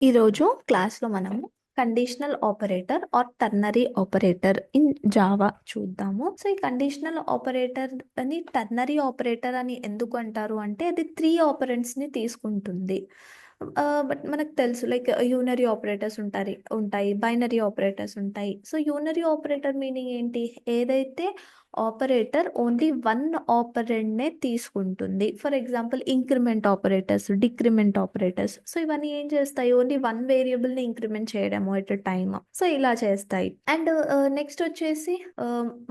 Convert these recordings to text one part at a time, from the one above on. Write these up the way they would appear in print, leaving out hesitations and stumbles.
ఈరోజు క్లాస్లో మనము conditional operator or ternary operator in Java చూద్దాము. సో ఈ కండిషనల్ ఆపరేటర్ అని టర్నరీ ఆపరేటర్ అని ఎందుకు అంటారు అంటే అది 3 ఆపరెంట్స్ని తీసుకుంటుంది. బట్ మనకు తెలుసు లైక్ యూనరీ ఆపరేటర్స్ ఉంటాయి, బైనరీ ఆపరేటర్స్ ఉంటాయి. సో యూనరీ ఆపరేటర్ మీనింగ్ ఏంటి? ఏదైతే ఆపరేటర్ ఓన్లీ 1 ఆపరెండ్నే తీసుకుంటుంది. For example increment operators, decrement operators. So ఇవన్నీ ఏం చేస్తాయి? ఓన్లీ 1 వేరియబుల్ని ఇంక్రిమెంట్ చేయడము ఎట్ టైమ్. సో ఇలా చేస్తాయి. అండ్ నెక్స్ట్ వచ్చేసి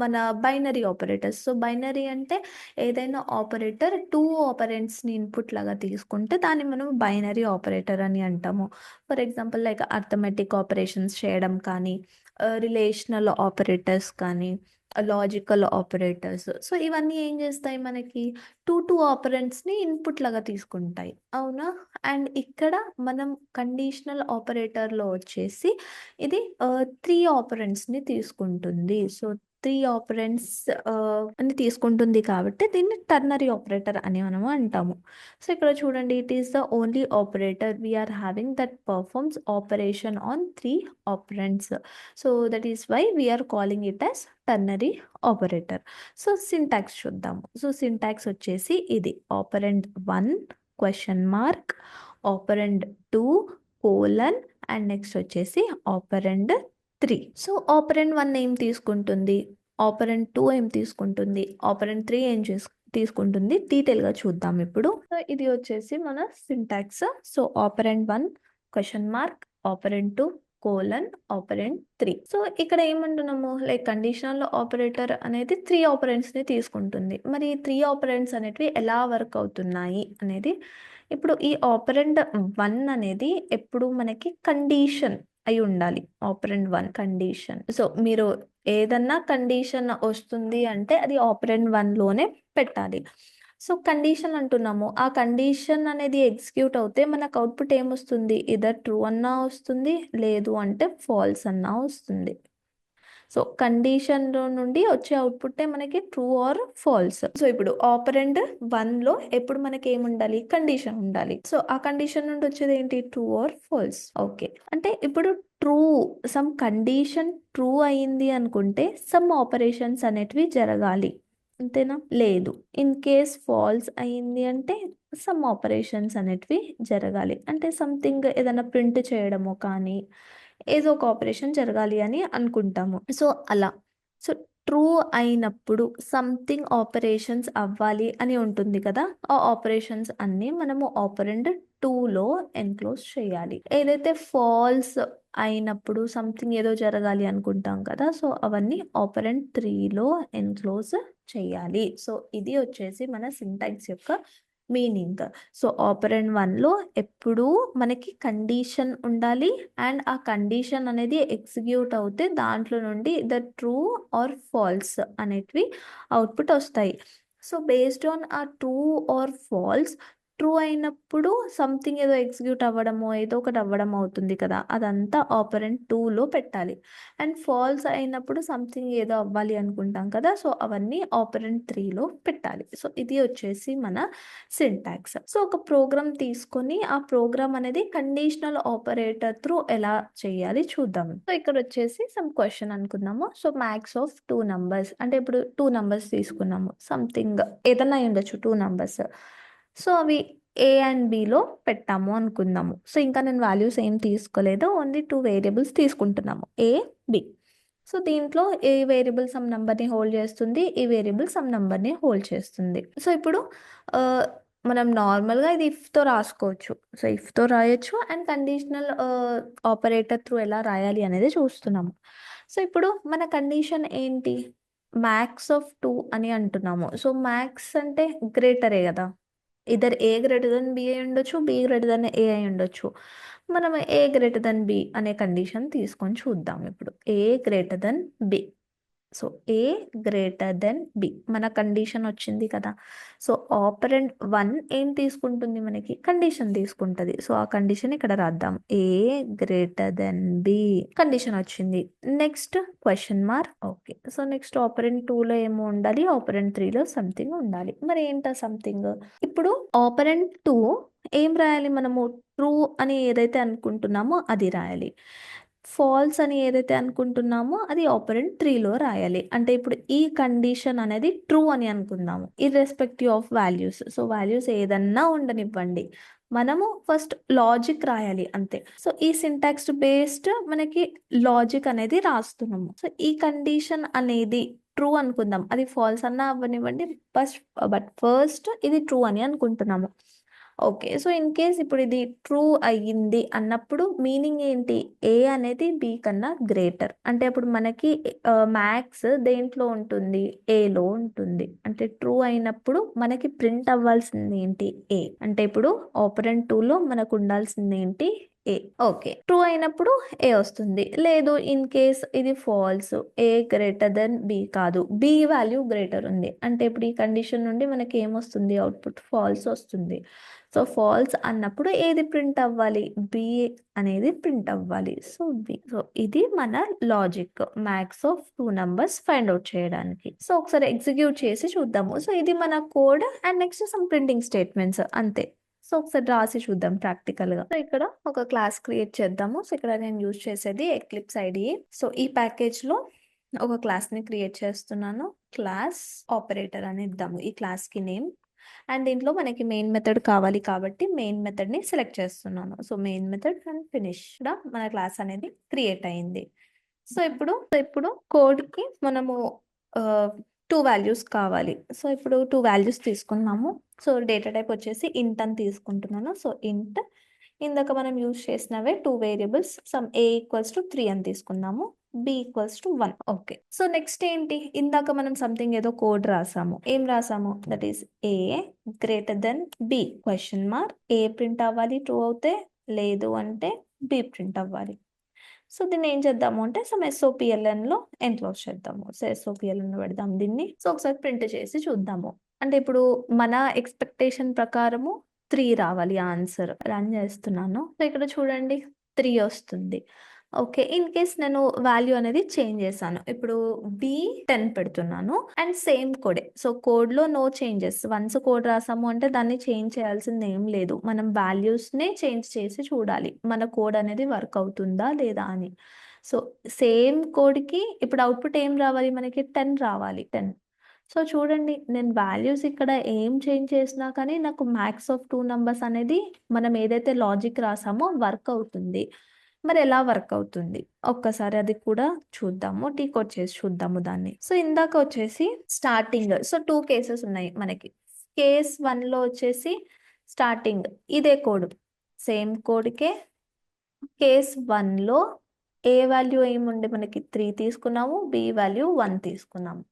మన బైనరీ ఆపరేటర్స్. సో బైనరీ అంటే ఏదైనా ఆపరేటర్ 2 ఆపరెంట్స్ని ఇన్పుట్ లాగా తీసుకుంటే దాన్ని మనం బైనరీ ఆపరేటర్ అని అంటాము. For example like arithmetic operations చేయడం కానీ, రిలేషనల్ ఆపరేటర్స్ కానీ, లాజికల్ ఆపరేటర్స్. సో ఇవన్నీ ఏం చేస్తాయి మనకి 2 ఆపరెంట్స్ని ఇన్పుట్ లాగా తీసుకుంటాయి, అవునా? అండ్ ఇక్కడ మనం కండిషనల్ ఆపరేటర్లో వచ్చేసి ఇది 3 ఆపరెంట్స్ని తీసుకుంటుంది. సో 3 ఆపరెంట్స్ అని తీసుకుంటుంది కాబట్టి దీన్ని టర్నరీ ఆపరేటర్ అని మనము అంటాము. సో ఇక్కడ చూడండి, it is the only operator we're having that performs operation on 3 operands. So that is why we're calling it as ternary operator. So syntax చూద్దాము. సో సింటాక్స్ వచ్చేసి ఇది operand 1 question mark, operand 2 colon, and next వచ్చేసి operand 3. So operand 1 ఏం తీసుకుంటుంది, operant 2 ఏం తీసుకుంటుంది, operant 3 ఏం తీసుకుంటుంది, డీటెయిల్గా చూద్దాం ఇప్పుడు. సో ఇది వచ్చేసి మన syntax. So operand 1 question mark, operand 2 colon, operant 3. So ఇక్కడ ఏమంటున్నాము, లైక్ కండిషనల్ ఆపరేటర్ అనేది 3 ఆపరెంట్స్ని తీసుకుంటుంది. మరి ఈ 3 ఆపరెంట్స్ అనేటివి ఎలా వర్క్ అవుతున్నాయి అనేది ఇప్పుడు ఈ ఆపరెంట్ 1 అనేది ఎప్పుడు మనకి కండిషన్ అయి ఉండాలి. Operant 1 condition. సో మీరు ఏదన్నా కండిషన్ వస్తుంది అంటే అది ఆపరెంట్ 1లోనే పెట్టాలి. సో కండిషన్ అంటున్నాము, ఆ కండిషన్ అనేది ఎగ్జిక్యూట్ అవుతే మనకు అవుట్పుట్ ఏమొస్తుంది? ఇదర్ ట్రూ అన్నా వస్తుంది, లేదు అంటే ఫాల్స్ అన్నా వస్తుంది. సో కండిషన్లో నుండి వచ్చే అవుట్పుట్టే మనకి ట్రూ ఆర్ ఫాల్స్. సో ఇప్పుడు ఆపరెంట్ 1లో ఎప్పుడు మనకి ఏముండాలి? కండిషన్ ఉండాలి. సో ఆ కండిషన్ నుండి వచ్చేది ఏంటి? True or falls. ఓకే, అంటే ఇప్పుడు ట్రూ, సమ్ కండిషన్ ట్రూ అయింది అనుకుంటే సమ్ ఆపరేషన్స్ అనేటివి జరగాలి, అంతేనా? లేదు, ఇన్ కేస్ ఫాల్స్ అయింది అంటే సమ్ ఆపరేషన్స్ అనేటివి జరగాలి. అంటే సంథింగ్ ఏదైనా ప్రింట్ చేయడమో కానీ ఏదో ఒక ఆపరేషన్ జరగాలి అని అనుకుంటాము. సో అలా, సో ట్రూ అయినప్పుడు సంథింగ్ ఆపరేషన్స్ అవ్వాలి అని ఉంటుంది కదా, ఆ ఆపరేషన్స్ అన్నీ మనము ఆపరెంట్ 2లో ఎన్క్లోజ్ చేయాలి. ఏదైతే ఫాల్స్ అయినప్పుడు సంథింగ్ ఏదో జరగాలి అనుకుంటాం కదా, సో అవన్నీ ఆపరెంట్ 3లో ఎన్క్లోజ్ చేయాలి. సో ఇది వచ్చేసి మన సింటాక్స్ యొక్క మీనింగ్. సో ఆపరెంట్ 1లో ఎప్పుడూ మనకి కండిషన్ ఉండాలి, అండ్ ఆ కండిషన్ అనేది ఎగ్జిక్యూట్ అవుతే దాంట్లో నుండి ద ట్రూ ఆర్ ఫాల్స్ అనేటివి అవుట్పుట్ వస్తాయి. సో బేస్డ్ ఆన్ ఆ ట్రూ ఆర్ ఫాల్స్, ట్రూ అయినప్పుడు సంథింగ్ ఏదో ఎగ్జిక్యూట్ అవ్వడమో ఏదో ఒకటి అవ్వడం అవుతుంది కదా, అదంతా ఆపరెంట్ 2లో పెట్టాలి. అండ్ ఫాల్స్ అయినప్పుడు సంథింగ్ ఏదో అవ్వాలి అనుకుంటాం కదా, సో అవన్నీ ఆపరెంట్ 3లో పెట్టాలి. సో ఇది వచ్చేసి మన సింటాక్స్. సో ఒక ప్రోగ్రామ్ తీసుకొని ఆ ప్రోగ్రామ్ అనేది కండిషనల్ ఆపరేటర్ త్రూ ఎలా చేయాలి చూద్దాం. సో ఇక్కడ వచ్చేసి సమ్ క్వశ్చన్ అనుకున్నాము. సో మ్యాక్స్ ఆఫ్ 2 నంబర్స్ అంటే ఇప్పుడు 2 నంబర్స్ తీసుకున్నాము, సంథింగ్ ఏదన్నా అయి ఉండొచ్చు 2 నంబర్స్. సో అవి ఏ అండ్ బిలో పెట్టాము అనుకుందాము. సో ఇంకా నేను వాల్యూస్ ఏం తీసుకోలేదు, ఓన్లీ 2 వేరియబుల్స్ తీసుకుంటున్నాము, ఏ బి. సో దీంట్లో ఏ వేరియబుల్ సమ్ నంబర్ని హోల్డ్ చేస్తుంది, ఈ వేరియబుల్ సమ్ నంబర్ని హోల్డ్ చేస్తుంది. సో ఇప్పుడు ఆ, మనం నార్మల్గా ఇది ఇఫ్తో రాసుకోవచ్చు. సో ఇఫ్తో రాయొచ్చు, అండ్ కండిషనల్ ఆపరేటర్ త్రూ ఎలా రాయాలి అనేది చూస్తున్నాము. సో ఇప్పుడు మన కండిషన్ ఏంటి? మ్యాక్స్ ఆఫ్ 2 అని అంటున్నాము. సో మ్యాక్స్ అంటే గ్రేటరే కదా, ఇద్దరు ఏ గ్రేటర్ దెన్ బి అయి ఉండొచ్చు, బి గ్రేటర్ దెన్ ఏ అయి ఉండొచ్చు. మనం ఏ గ్రేటర్ దెన్ బి అనే కండిషన్ తీసుకొని చూద్దాం. ఇప్పుడు ఏ గ్రేటర్ దెన్ బి. సో ఏ గ్రేటర్ దెన్ బి మన కండిషన్ వచ్చింది కదా. సో ఆపరెంట్ 1 ఏం తీసుకుంటుంది, మనకి కండిషన్ తీసుకుంటుంది. సో ఆ కండిషన్ ఇక్కడ రాద్దాం, ఏ గ్రేటర్ దెన్ బి కండిషన్ వచ్చింది. Next question mark. Okay, so next operant 2లో ఏమో ఉండాలి, ఆపరెంట్ 3లో సంథింగ్ ఉండాలి. మరి ఏంటా సంథింగ్? ఇప్పుడు ఆపరెంట్ 2 ఏం రాయాలి మనము? ట్రూ అని ఏదైతే అనుకుంటున్నామో అది రాయాలి. ఫాల్స్ అని ఏదైతే అనుకుంటున్నామో అది ఆపరెంట్ 3లో రాయాలి. అంటే ఇప్పుడు ఈ కండిషన్ అనేది ట్రూ అని అనుకుందాము, irrespective of values. So values ఏదన్నా ఉండనివ్వండి, మనము ఫస్ట్ లాజిక్ రాయాలి అంతే. సో ఈ సింటాక్స్ బేస్డ్ మనకి లాజిక్ అనేది రాస్తున్నాము. సో ఈ కండిషన్ అనేది ట్రూ అనుకుందాం, అది ఫాల్స్ అన్నా అవ్వనివ్వండి, బట్ ఫస్ట్ ఇది ట్రూ అని అనుకుంటున్నాము. ఓకే, సో ఇన్ కేస్ ఇప్పుడు ఇది ట్రూ అయ్యింది అన్నప్పుడు మీనింగ్ ఏంటి? ఏ అనేది బి కన్నా గ్రేటర్. అంటే అప్పుడు మనకి మ్యాథ్స్ దేంట్లో ఉంటుంది? ఏలో ఉంటుంది. అంటే ట్రూ అయినప్పుడు మనకి ప్రింట్ అవ్వాల్సింది ఏంటి? ఏ. అంటే ఇప్పుడు ఆపరెంట్ 2లో మనకు ఉండాల్సింది ఏంటి? ఏ. ఓకే, ట్రూ అయినప్పుడు ఏ వస్తుంది. లేదు ఇన్ కేస్ ఇది ఫాల్స్, ఏ గ్రేటర్ దెన్ బి కాదు, బి వాల్యూ గ్రేటర్ ఉంది అంటే ఇప్పుడు ఈ కండిషన్ నుండి మనకి ఏమొస్తుంది? అవుట్పుట్ ఫాల్స్ వస్తుంది. సో ఫాల్స్ అన్నప్పుడు ఏది ప్రింట్ అవ్వాలి? బి అనేది ప్రింట్ అవ్వాలి. So B. సో ఇది మన logic max of 2 numbers find out చేయడానికి. సో ఒకసారి ఎగ్జిక్యూట్ చేసి చూద్దాము. సో ఇది మన code and next some printing statements అంతే. సో ఒకసారి రాసి చూద్దాం ప్రాక్టికల్ గా. సో ఇక్కడ ఒక క్లాస్ క్రియేట్ చేద్దాము. సో ఇక్కడ నేను యూజ్ చేసేది ఎక్లిప్స్ ఐడిఈ. సో ఈ ప్యాకేజ్ లో ఒక క్లాస్ ని క్రియేట్ చేస్తున్నాను. క్లాస్ ఆపరేటర్ అని ఇద్దాము ఈ క్లాస్ కి నేమ్. అండ్ దీంట్లో మనకి మెయిన్ మెథడ్ కావాలి కాబట్టి మెయిన్ మెథడ్ ని సెలెక్ట్ చేస్తున్నాను. So main method and finish మన క్లాస్ అనేది క్రియేట్ అయింది. సో ఇప్పుడు కోడ్ కి మనము 2 వాల్యూస్ కావాలి. సో ఇప్పుడు 2 వాల్యూస్ తీసుకున్నాము. సో డేటా టైప్ వచ్చేసి ఇంట్ అని తీసుకుంటున్నాను. సో ఇంట్ ఇందాక మనం యూజ్ చేసినవే 2 variables, some a equals to 3 అని తీసుకున్నాము, b equals to 1. Okay, so next ఏంటి? ఇందాక మనం సంథింగ్ ఏదో కోడ్ రాసాము. ఏం రాసాము? That is a greater than b question mark. a print అవ్వాలి ట్రూ అవుతే, లేదు అంటే b ప్రింట్ అవ్వాలి. సో దీన్ని ఏం చేద్దాము అంటే సమ్ SOPLN లో ఎన్క్లోజ్ చేద్దాము. సో SOPLN లో పెడదాం దీన్ని. సో ఒకసారి ప్రింట్ చేసి చూద్దాము. అంటే ఇప్పుడు మన ఎక్స్పెక్టేషన్ ప్రకారము 3 రావాలి ఆన్సర్. రన్ చేస్తున్నాను. సో ఇక్కడ చూడండి 3 వస్తుంది. ఓకే, ఇన్ కేస్ నేను వాల్యూ అనేది చేంజ్ చేశాను. ఇప్పుడు బి 10 పెడుతున్నాను అండ్ సేమ్ కోడే. సో కోడ్ లో నో చేంజెస్. వన్స్ కోడ్ రాసాము అంటే దాన్ని చేంజ్ చేయాల్సింది ఏం లేదు. మనం వాల్యూస్ నే చేంజ్ చేసి చూడాలి మన కోడ్ అనేది వర్క్ అవుతుందా లేదా అని. సో సేమ్ కోడ్ కి ఇప్పుడు అవుట్పుట్ ఏం రావాలి? మనకి 10 రావాలి. 10. సో చూడండి నేను వాల్యూస్ ఇక్కడ ఏం చేంజ్ చేసినా కానీ నాకు మ్యాక్స్ ఆఫ్ 2 నంబర్స్ అనేది మనం ఏదైతే లాజిక్ రాసామో వర్క్ అవుతుంది. మరి ఎలా వర్క్ అవుతుంది ఒక్కసారి అది కూడా చూద్దాము. డీకోడ్ చేసి చూద్దాము దాన్ని. సో ఇందాక వచ్చేసి స్టార్టింగ్, సో 2 కేసెస్ ఉన్నాయి మనకి. కేస్ 1 లో వచ్చేసి స్టార్టింగ్ ఇదే కోడ్, సేమ్ కోడ్కే కేస్ 1 లో ఏ వాల్యూ ఏముండే మనకి 3 తీసుకున్నాము, బి వాల్యూ 1 తీసుకున్నాము.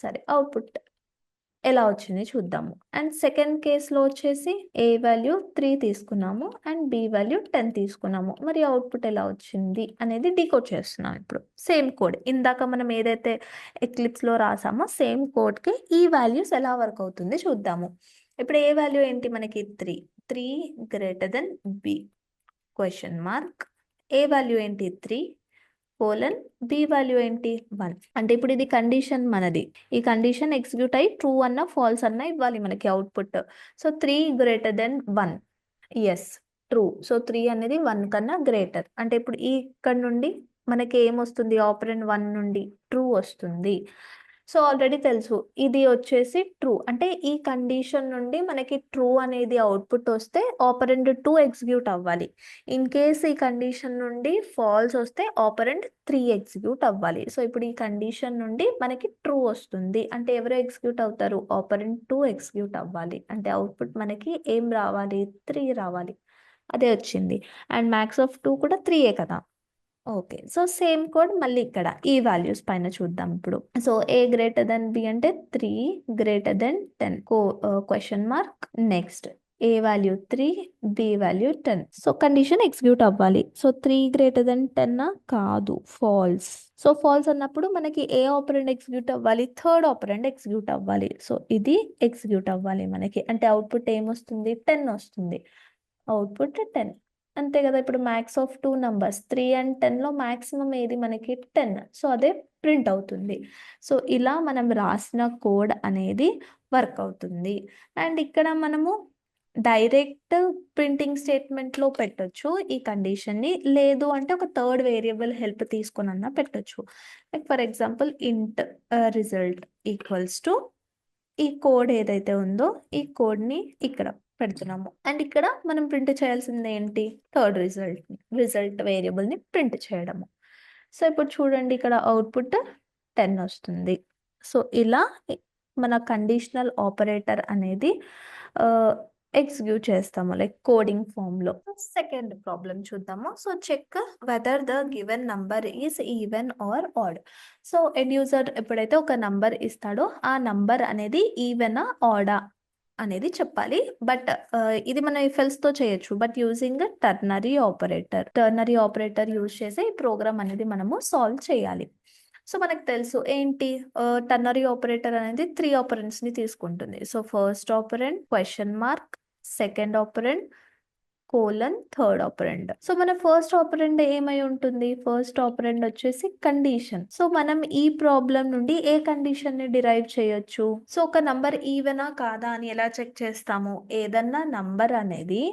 సరే అవుట్పుట్ ఎలా వచ్చింది చూద్దాము. అండ్ సెకండ్ కేసులో వచ్చేసి ఏ వాల్యూ 3 తీసుకున్నాము అండ్ బి వాల్యూ 10 తీసుకున్నాము. మరి అవుట్పుట్ ఎలా వచ్చింది అనేది డీకోడ్ చేస్తున్నాం ఇప్పుడు. సేమ్ కోడ్ ఇందాక మనం ఏదైతే ఎక్లిప్స్లో రాసామో సేమ్ కోడ్కి ఈ వాల్యూస్ ఎలా వర్క్ అవుతుంది చూద్దాము. ఇప్పుడు ఏ వాల్యూ ఏంటి మనకి? 3 greater than B question mark. A value ఏంటి? 3 కోలన్, బి వాల్యూ ఏంటి? 1. అంటే ఇప్పుడు ఇది కండిషన్ మనది. ఈ కండిషన్ ఎగ్జిక్యూట్ అయ్యి ట్రూ అన్న ఫాల్స్ అన్న ఇవ్వాలి మనకి output. So 3 greater than 1. Yes, true. So 3 అనేది 1 కన్నా గ్రేటర్. అంటే ఇప్పుడు ఇక్కడ నుండి మనకి ఏమొస్తుంది? ఆపరెంట్ 1 నుండి ట్రూ వస్తుంది. సో ఆల్రెడీ తెలుసు ఇది వచ్చేసి ట్రూ. అంటే ఈ కండిషన్ నుండి మనకి ట్రూ అనేది అవుట్పుట్ వస్తే ఆపరెంట్ 2 ఎగ్జిక్యూట్ అవ్వాలి. ఇన్ కేస్ ఈ కండిషన్ నుండి ఫాల్స్ వస్తే ఆపరెంట్ 3 ఎగ్జిక్యూట్ అవ్వాలి. సో ఇప్పుడు ఈ కండిషన్ నుండి మనకి ట్రూ వస్తుంది. అంటే ఎవరు ఎగ్జిక్యూట్ అవుతారు? ఆపరెంట్ 2 ఎగ్జిక్యూట్ అవ్వాలి. అంటే అవుట్పుట్ మనకి ఏం రావాలి? 3 రావాలి. అదే వచ్చింది. అండ్ మ్యాక్స్ ఆఫ్ 2 కూడా 3ఏ కదా. ఓకే, సో సేమ్ కోడ్ మళ్ళీ ఇక్కడ ఈ వాల్యూస్ పైన చూద్దాం ఇప్పుడు. సో ఏ గ్రేటర్ దెన్ బి అంటే 3 greater then 10 question mark. Next A value 3, B value 10. So condition execute అవ్వాలి. సో 3 గ్రేటర్ దెన్ 10 కాదు, ఫాల్స్. సో ఫాల్స్ అన్నప్పుడు మనకి ఏ ఆపరెండ్ ఎగ్జిక్యూట్ అవ్వాలి, థర్డ్ ఆపరెండ్ ఎగ్జిక్యూట్ అవ్వాలి. సో ఇది ఎగ్జిక్యూట్ అవ్వాలి మనకి. అంటే అవుట్పుట్ ఏమొస్తుంది, 10 వస్తుంది. అవుట్పుట్ 10. అంతే కదా. ఇప్పుడు మ్యాక్స్ ఆఫ్ 2 నంబర్స్ 3 అండ్ 10లో మ్యాక్సిమం ఏది మనకి 10. సో అదే ప్రింట్ అవుతుంది. సో ఇలా మనం రాసిన కోడ్ అనేది వర్క్ అవుతుంది. అండ్ ఇక్కడ మనము డైరెక్ట్ ప్రింటింగ్ స్టేట్మెంట్లో పెట్టొచ్చు ఈ కండిషన్ని. లేదు అంటే ఒక థర్డ్ వేరియబుల్ హెల్ప్ తీసుకొనన్నా పెట్టొచ్చు. లైక్ ఫర్ ఎగ్జాంపుల్ ఇంట్ రిజల్ట్ ఈక్వల్స్ టు ఈ కోడ్ ఏదైతే ఉందో ఈ కోడ్ని ఇక్కడ పెడుతున్నాము. అండ్ ఇక్కడ మనం ప్రింట్ చేయాల్సింది ఏంటి, థర్డ్ రిజల్ట్ వేరియబుల్ని ప్రింట్ చేయడము. సో ఇప్పుడు చూడండి, ఇక్కడ అవుట్పుట్ 10 వస్తుంది. సో ఇలా మన కండిషనల్ ఆపరేటర్ అనేది ఎగ్జిక్యూట్ చేస్తాము, లైక్ కోడింగ్ ఫామ్లో. సెకండ్ ప్రాబ్లం చూద్దాము. So check whether the given number is even or odd. So end user ఎప్పుడైతే ఒక నంబర్ ఇస్తాడో ఆ నంబర్ అనేది ఈవెనా ఆడా అనేది చెప్పాలి. బట్ ఇది మనం తో చేయొచ్చు, but using ternary operator use చేసి ఈ ప్రోగ్రామ్ అనేది మనము సాల్వ్ చేయాలి. సో మనకు తెలుసు ఏంటి, టర్నరీ ఆపరేటర్ అనేది 3 ఆపరెంట్స్ని తీసుకుంటుంది. So first operant, question mark, second operant, colon, third ఆపరెండ్. So మన ఫస్ట్ ఆపరెండ్ ఏమై ఉంటుంది, ఫస్ట్ ఆపరెండ్ వచ్చేసి కండిషన్. సో మనం ఈ ప్రాబ్లం నుండి ఏ కండిషన్ ని డిరైవ్ చేయొచ్చు. సో ఒక నంబర్ ఈవెనా కాదా అని ఎలా చెక్ చేస్తాము, ఏదన్నా నంబర్ అనేది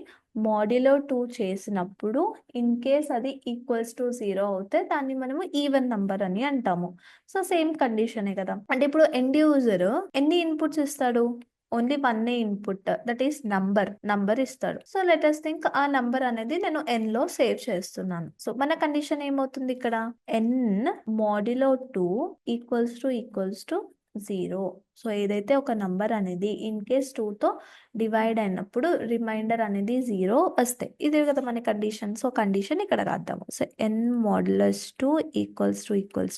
మాడ్యులో 2 చేసినప్పుడు ఇన్ కేస్ అది ఈక్వల్స్ టు 0 అవుతే దాన్ని మనము ఈవెన్ నంబర్ అని అంటాము. సో సేమ్ కండిషనే కదా. అంటే ఇప్పుడు ఎండ్ యూజర్ ఎన్ని ఇన్పుట్స్ ఇస్తాడు, only one input, that is number ఇస్తాడు. సో లెట్ us థింక్ ఆ నంబర్ అనేది నేను n లో సేవ్ చేస్తున్నాను. సో మన కండిషన్ ఏమవుతుంది ఇక్కడ, n modulo 2 equals to 0. So ఏదైతే ఒక నంబర్ అనేది ఇన్ కేస్ 2తో డివైడ్ అయినప్పుడు రిమైండర్ అనేది 0 వస్తాయి. ఇదే కదా మన కండిషన్. సో కండిషన్ ఇక్కడ రాద్దాము. So n modulus 2 equals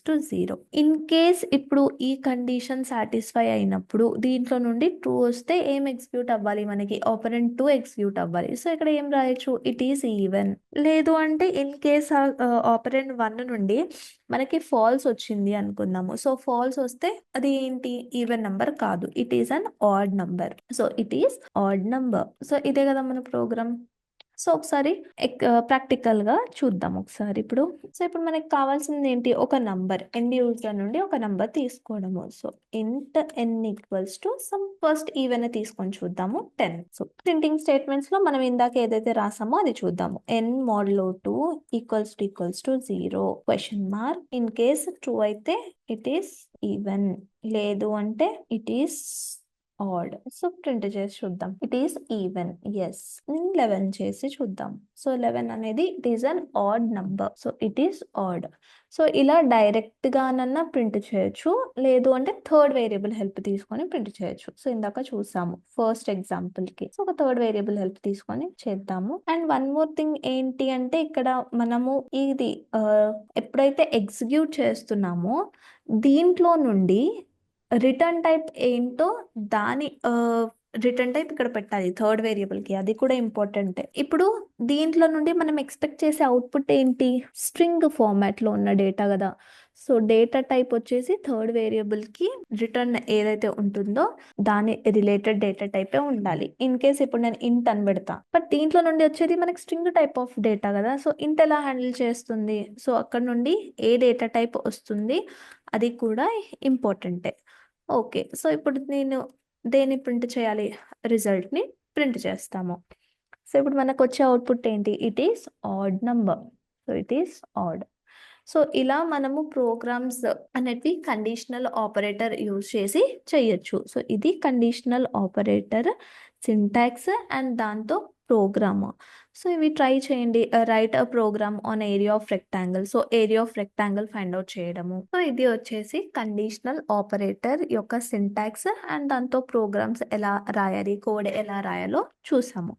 to 0. In case ఇప్పుడు ఈ కండిషన్ సాటిస్ఫై అయినప్పుడు దీంట్లో నుండి ట్రూ వస్తే ఏం ఎగ్జిక్యూట్ అవ్వాలి, మనకి ఆపరెంట్ 2 ఎగ్జిక్యూట్ అవ్వాలి. సో ఇక్కడ ఏం రాయొచ్చు, ఇట్ ఈస్ ఈవెన్. లేదు అంటే ఇన్ కేస్ ఆపరెంట్ 1 నుండి మనకి ఫాల్స్ వచ్చింది అనుకుందాము. సో ఫాల్స్ వస్తే అది ఏంటి, ఈవెన్ నంబర్ కాదు, it is an odd number. So it is odd number. So ఇదే కదా మన ప్రోగ్రామ్. సో ఒకసారి ప్రాక్టికల్ గా చూద్దాం ఒకసారి ఇప్పుడు. సో ఇప్పుడు మనకి కావాల్సింది ఏంటి, ఒక నంబర్, ఎండ్ యూజర్ నుండి ఒక నంబర్ తీసుకోవడము. సో ఇంట్ n equals to some first even తీసుకొని చూద్దాము 10. సో ప్రింటింగ్ స్టేట్మెంట్స్ లో మనం ఇందాక ఏదైతే రాసామో అది చూద్దాము. n మోడ్లో 2 equals to 0, question mark. In case true అయితే ఇట్ ఈస్ ఈవెన్, లేదు అంటే it is odd. So print చేసి చూద్దాం, ఇట్ ఈస్ ఈవెన్. ఎస్, 11 చేసి చూద్దాం. సో 11 అనేది it is an odd number. So it is odd. So ఇలా డైరెక్ట్ గానన్నా ప్రింట్ చేయొచ్చు, లేదు అంటే థర్డ్ వేరియబుల్ హెల్ప్ తీసుకొని ప్రింట్ చేయొచ్చు. సో ఇందాక చూసాము ఫస్ట్ ఎగ్జాంపుల్ కి. సో ఒక థర్డ్ వేరియబుల్ హెల్ప్ తీసుకొని చేద్దాము. అండ్ వన్ మోర్ థింగ్ ఏంటి అంటే ఇక్కడ మనము ఇది ఎప్పుడైతే ఎగ్జిక్యూట్ చేస్తున్నామో దీంట్లో నుండి రిటర్న్ టైప్ ఏంటో దాని రిటర్న్ టైప్ ఇక్కడ పెట్టాలి థర్డ్ వేరియబుల్ కి, అది కూడా ఇంపార్టెంట్. ఇప్పుడు దీంట్లో నుండి మనం ఎక్స్పెక్ట్ చేసే అవుట్పుట్ ఏంటి, స్ట్రింగ్ ఫార్మాట్ లో ఉన్న డేటా కదా. సో డేటా టైప్ వచ్చేసి థర్డ్ వేరియబుల్ కి రిటర్న్ ఏదైతే ఉంటుందో దాని రిలేటెడ్ డేటా టైపే ఉండాలి. ఇన్ కేస్ ఇప్పుడు నేను ఇంట్ అని పెడతా, బట్ దీంట్లో నుండి వచ్చేది మనకి స్ట్రింగ్ టైప్ ఆఫ్ డేటా కదా. సో ఇంట్ ఎలా హ్యాండిల్ చేస్తుంది, సో అక్కడ నుండి ఏ డేటా టైప్ వస్తుంది అది కూడా ఇంపార్టెంటే. ఓకే, సో ఇప్పుడు నేను దేన్ని ప్రింట్ చేయాలి, రిజల్ట్ని ప్రింట్ చేస్తాము. సో ఇప్పుడు మనకు వచ్చే అవుట్పుట్ ఏంటి, it is odd number. So it is odd. So ఇలా మనము ప్రోగ్రామ్స్ అనేవి కండిషనల్ ఆపరేటర్ యూజ్ చేసి చేయొచ్చు. సో ఇది కండిషనల్ ఆపరేటర్ సింటాక్స్ అండ్ దాంతో ప్రోగ్రామ్. సో ఇవి ట్రై చేయండి. Write a program on area of rectangle. So area of rectangle find out చేయడము. సో ఇది వచ్చేసి కండిషనల్ ఆపరేటర్ యొక్క సింటాక్స్ అండ్ దాంతో ప్రోగ్రామ్స్ ఎలా రాయాలి, కోడ్ ఎలా రాయాలో చూసాము.